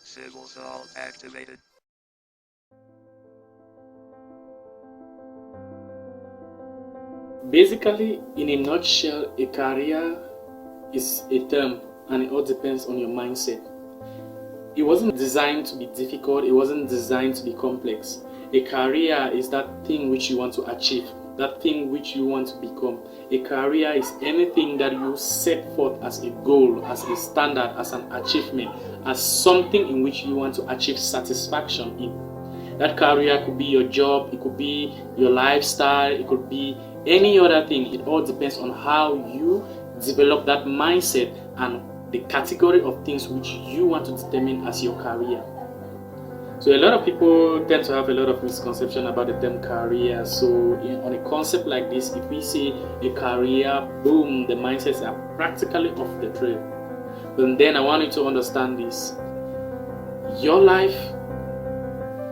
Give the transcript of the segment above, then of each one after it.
CivilSalt activated. Basically, in a nutshell, a career is a term and it all depends on your mindset. It wasn't designed to be difficult, it wasn't designed to be complex. A career is that thing which you want to achieve, that thing which you want to become. A career is anything that you set forth as a goal, as a standard, as an achievement, as something in which you want to achieve satisfaction in. That career could be your job, it could be your lifestyle, it could be any other thing. It all depends on how you develop that mindset and the category of things which you want to determine as your career. So a lot of people tend to have a lot of misconception about the term career. So on a concept like this, if we say a career, boom, the mindsets are practically off the trail. But then I want you to understand this. Your life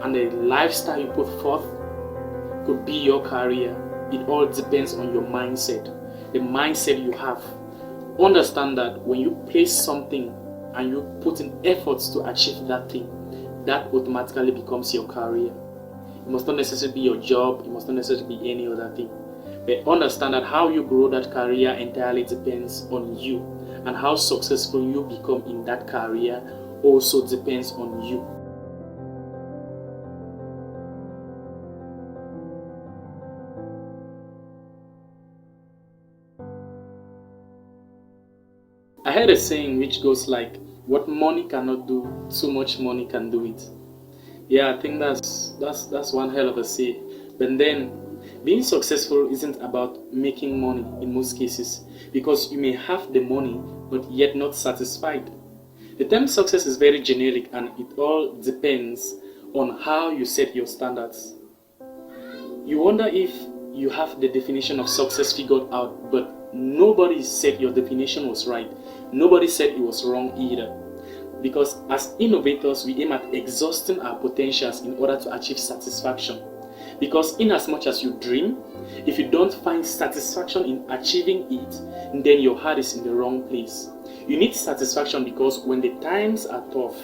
and the lifestyle you put forth could be your career. It all depends on your mindset, the mindset you have. Understand that when you place something and you put in efforts to achieve that thing, that automatically becomes your career. It must not necessarily be your job, it must not necessarily be any other thing. But understand that how you grow that career entirely depends on you, and how successful you become in that career also depends on you. I heard a saying which goes like, what money cannot do, too much money can do it. Yeah, I think that's one hell of a say. But then, being successful isn't about making money in most cases, because you may have the money but yet not satisfied. The term success is very generic and it all depends on how you set your standards. You wonder if you have the definition of success figured out, but nobody said your definition was right. Nobody said it was wrong either. Because as innovators, we aim at exhausting our potentials in order to achieve satisfaction. Because in as much as you dream, if you don't find satisfaction in achieving it, then your heart is in the wrong place. You need satisfaction because when the times are tough,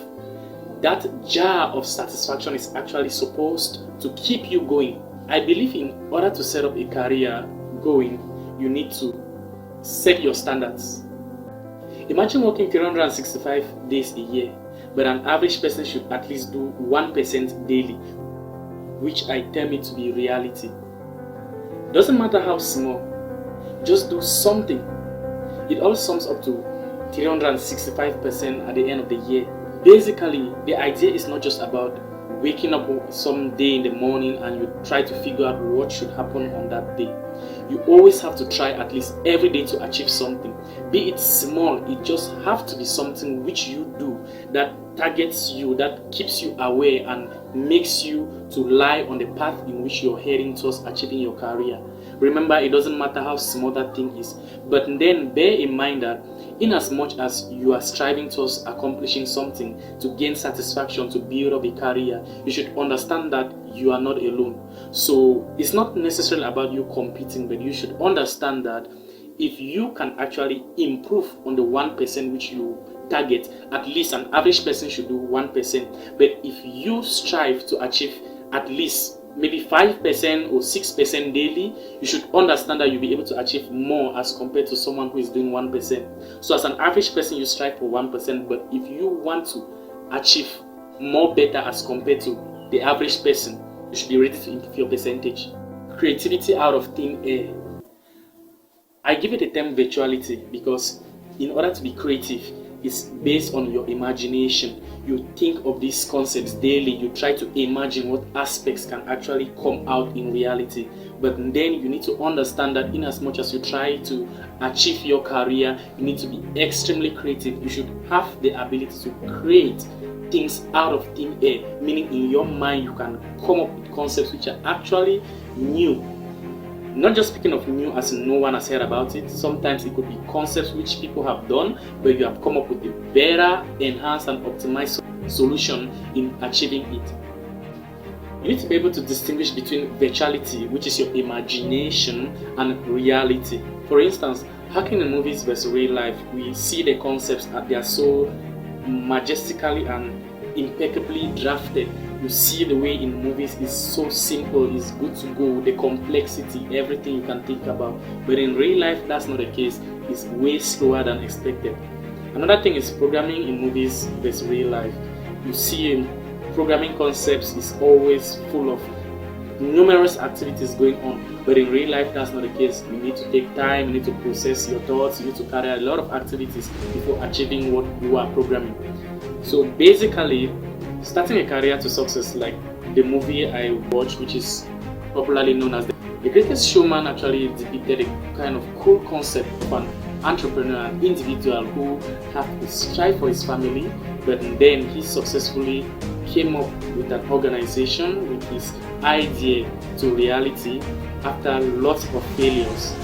that jar of satisfaction is actually supposed to keep you going. I believe in order to set up a career going, you need to set your standards. Imagine working 365 days a year, but an average person should at least do 1% daily, which I term it to be reality. Doesn't matter how small, just do something. It all sums up to 365% at the end of the year. Basically, the idea is not just about waking up some day in the morning and you try to figure out what should happen on that day. You always have to try at least every day to achieve something. Be it small, it just have to be something which you do that targets you, that keeps you aware and makes you to lie on the path in which you're heading towards achieving your career. Remember, it doesn't matter how small that thing is, but then bear in mind that in as much as you are striving towards accomplishing something to gain satisfaction, to build up a career, you should understand that you are not alone. So it's not necessarily about you competing, but you should understand that if you can actually improve on the 1% which you target, at least an average person should do 1%. But if you strive to achieve at least maybe 5% or 6% daily, you should understand that you'll be able to achieve more as compared to someone who is doing 1%. So as an average person, you strive for 1%, but if you want to achieve more better as compared to the average person, you should be ready to improve your percentage. Creativity out of thin air. I give it the term virtuality because in order to be creative, it's based on your imagination. You think of these concepts daily, you try to imagine what aspects can actually come out in reality. But then you need to understand that in as much as you try to achieve your career, you need to be extremely creative. You should have the ability to create things out of thin air, meaning in your mind you can come up with concepts which are actually new. Not just speaking of new as no one has heard about it. Sometimes it could be concepts which people have done, but you have come up with a better, enhanced and optimized solution in achieving it. You need to be able to distinguish between virtuality, which is your imagination, and reality. For instance, hacking in movies versus real life, we see the concepts that they are so majestically and impeccably drafted. You see the way in movies is so simple, it's good to go, the complexity, everything you can think about. But in real life, that's not the case. It's way slower than expected. Another thing is programming in movies versus real life. You see, programming concepts is always full of numerous activities going on, but in real life that's not the case. You need to take time, you need to process your thoughts, you need to carry out a lot of activities before achieving what you are programming. So basically, starting a career to success, like the movie I watched, which is popularly known as The Greatest Showman, actually depicted a kind of cool concept of an entrepreneur, an individual who had to strive for his family, but then he successfully came up with an organization with his idea to reality after lots of failures.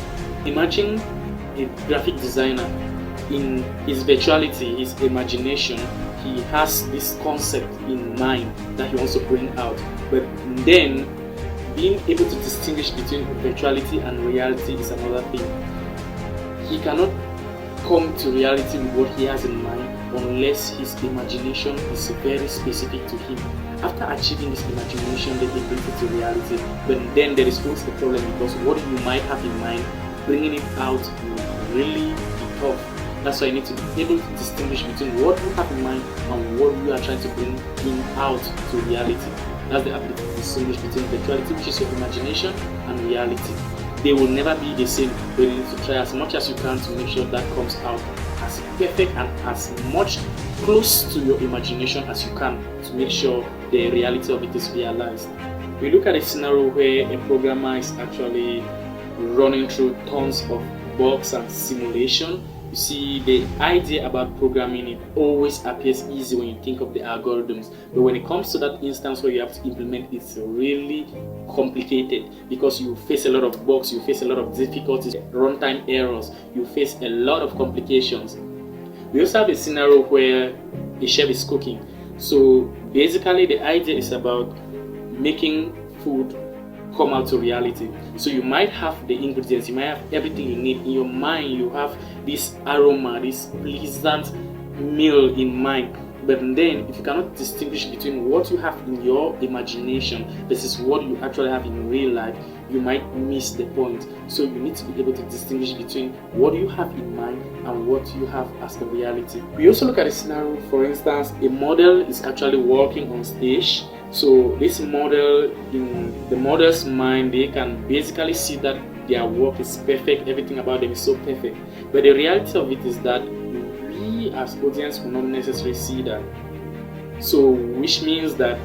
Imagine a graphic designer in his virtuality, his imagination. He has this concept in mind that he wants to bring out, but then being able to distinguish between virtuality and reality is another thing. He cannot come to reality with what he has in mind unless his imagination is very specific to him. After achieving this imagination, then he brings it to reality. But then there is always a problem, because what you might have in mind, bringing it out will really be tough. That's why you need to be able to distinguish between what you have in mind and what you are trying to bring out to reality. That's the ability to distinguish between virtuality, which is your imagination, and reality. They will never be the same, but you need to try as much as you can to make sure that comes out as perfect and as much close to your imagination as you can, to make sure the reality of it is realized. We look at a scenario where a programmer is actually running through tons of bugs and simulation. You see, the idea about programming, it always appears easy when you think of the algorithms, but when it comes to that instance where you have to implement, it's really complicated, because you face a lot of bugs, you face a lot of difficulties, runtime errors, you face a lot of complications. We also have a scenario where a chef is cooking. So basically the idea is about making food come out to reality. So you might have the ingredients, you might have everything you need in your mind, you have this aroma, this pleasant meal in mind, but then if you cannot distinguish between what you have in your imagination versus what you actually have in real life, you might miss the point. So you need to be able to distinguish between what you have in mind and what you have as the reality. We also look at a scenario, for instance, a model is actually walking on stage. So this model, in the model's mind, they can basically see that their work is perfect, everything about them is so perfect. But the reality of it is that we as audience will not necessarily see that. So which means that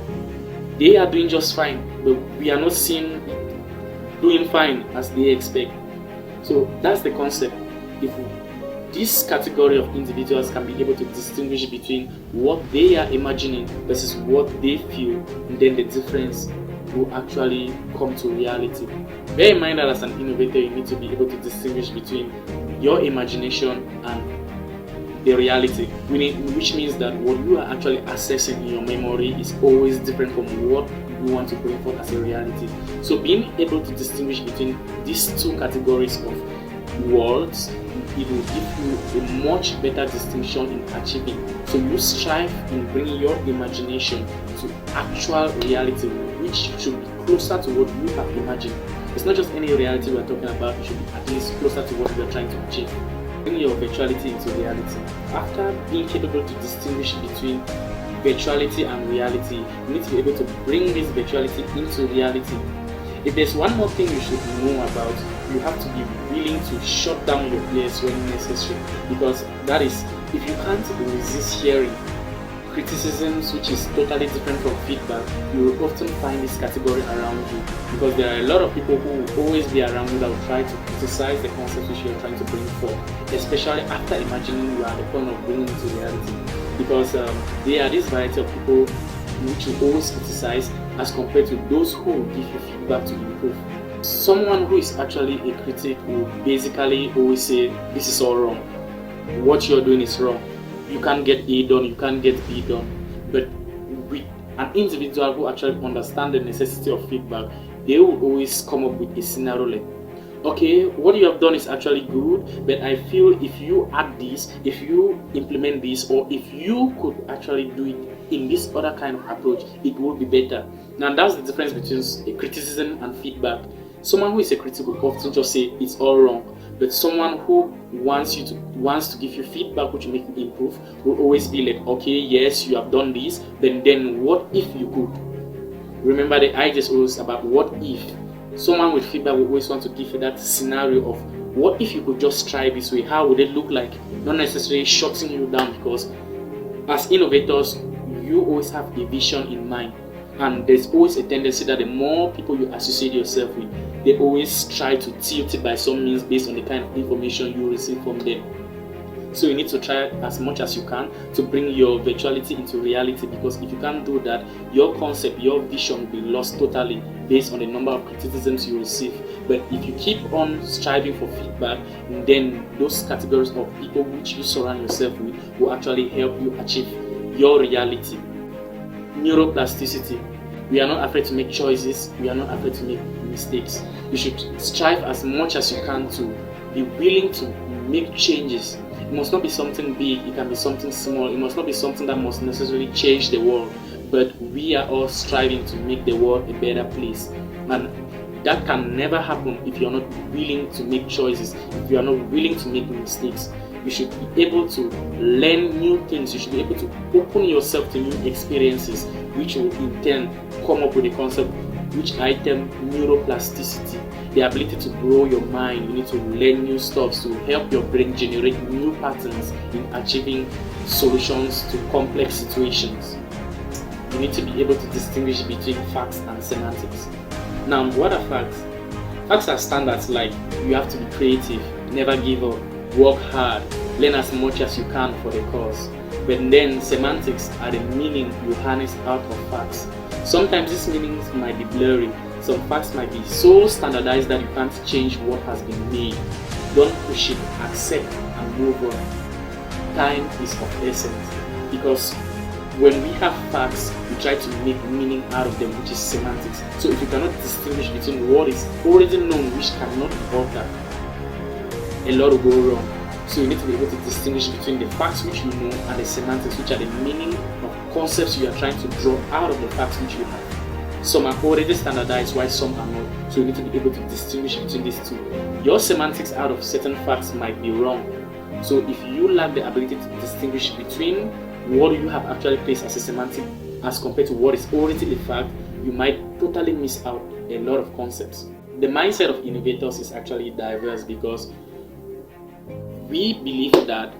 they are doing just fine, but we are not seeing doing fine as they expect. So that's the concept. If this category of individuals can be able to distinguish between what they are imagining versus what they feel, and then the difference will actually come to reality. Bear in mind that as an innovator, you need to be able to distinguish between your imagination and the reality, which means that what you are actually accessing in your memory is always different from what you want to bring forth as a reality. So being able to distinguish between these two categories of worlds, it will give you a much better distinction in achieving. So you strive in bringing your imagination to actual reality, which should be closer to what you have imagined. It's not just any reality we're talking about, it should be at least closer to what we're trying to achieve. Bring your virtuality into reality. After being capable to distinguish between virtuality and reality, you need to be able to bring this virtuality into reality. If there's one more thing you should know about, you have to be willing to shut down your players when necessary, because that is, if you can't resist hearing criticisms which is totally different from feedback, you will often find this category around you, because there are a lot of people who will always be around you that will try to criticize the concept which you're trying to bring forth, especially after imagining you are at the point of bringing it to reality, because there are this variety of people which will always criticize as compared to those who will give you feedback to improve. Someone who is actually a critic will basically always say, this is all wrong, what you're doing is wrong, you can't get A done, you can't get B done. But with an individual who actually understands the necessity of feedback, they will always come up with a scenario like, okay, what you have done is actually good, but I feel if you add this, if you implement this, or if you could actually do it in this other kind of approach, it will be better. Now that's the difference between a criticism and feedback. Someone who is a critic will often just say it's all wrong, but someone who wants to give you feedback which will make you improve will always be like, okay, yes, you have done this, then what if you could? Remember, the idea is always about what if. Someone with feedback will always want to give you that scenario of what if you could just try this way, how would it look like? Not necessarily shutting you down, because as innovators you always have a vision in mind, and there's always a tendency that the more people you associate yourself with, they always try to tilt it by some means based on the kind of information you receive from them. So you need to try as much as you can to bring your virtuality into reality, because if you can't do that, your concept, your vision will be lost totally based on the number of criticisms you receive. But if you keep on striving for feedback, then those categories of people which you surround yourself with will actually help you achieve your reality. Neuroplasticity. We are not afraid to make choices. We are not afraid to make mistakes. You should strive as much as you can to be willing to make changes. It must not be something big. It can be something small. It must not be something that must necessarily change the world. But we are all striving to make the world a better place. And that can never happen if you are not willing to make choices, if you are not willing to make mistakes. You should be able to learn new things. You should be able to open yourself to new experiences, which will in turn come up with a concept which I term neuroplasticity. The ability to grow your mind. You need to learn new stuff to help your brain generate new patterns in achieving solutions to complex situations. You need to be able to distinguish between facts and semantics. Now, what are facts? Facts are standards like you have to be creative, never give up, work hard, learn as much as you can for the cause. But then semantics are the meaning you harness out of facts. Sometimes these meanings might be blurry. Some facts might be so standardized that you can't change what has been made. Don't push it, accept and move on. Time is of essence, because when we have facts, we try to make meaning out of them, which is semantics. So if you cannot distinguish between what is already known, which cannot be altered, a lot will go wrong. So you need to be able to distinguish between the facts which you know and the semantics, which are the meaning of concepts you are trying to draw out of the facts which you have. Some are already standardized while some are not. So you need to be able to distinguish between these two. Your semantics out of certain facts might be wrong. So if you lack the ability to distinguish between what you have actually placed as a semantic as compared to what is already a fact, you might totally miss out a lot of concepts. The mindset of innovators is actually diverse, because we believe that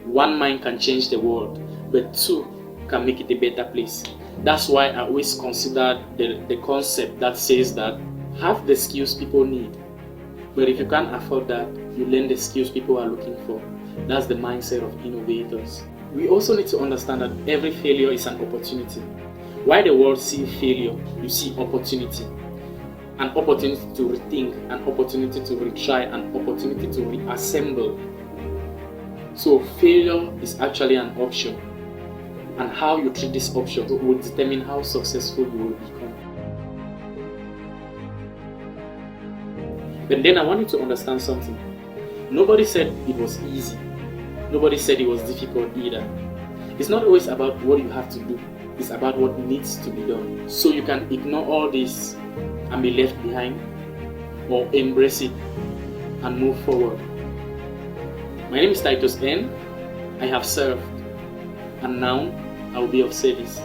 one mind can change the world, but two can make it a better place. That's why I always consider the concept that says that have the skills people need, but if you can't afford that, you learn the skills people are looking for. That's the mindset of innovators. We also need to understand that every failure is an opportunity. While the world sees failure, you see opportunity. An opportunity to rethink, an opportunity to retry, an opportunity to reassemble. So failure is actually an option, and how you treat this option will determine how successful you will become. But then I want you to understand something. Nobody said it was easy. Nobody said it was difficult either. It's not always about what you have to do. It's about what needs to be done. So you can ignore all this and be left behind, or embrace it and move forward. My name is Titus N. I have served, and now I will be of service.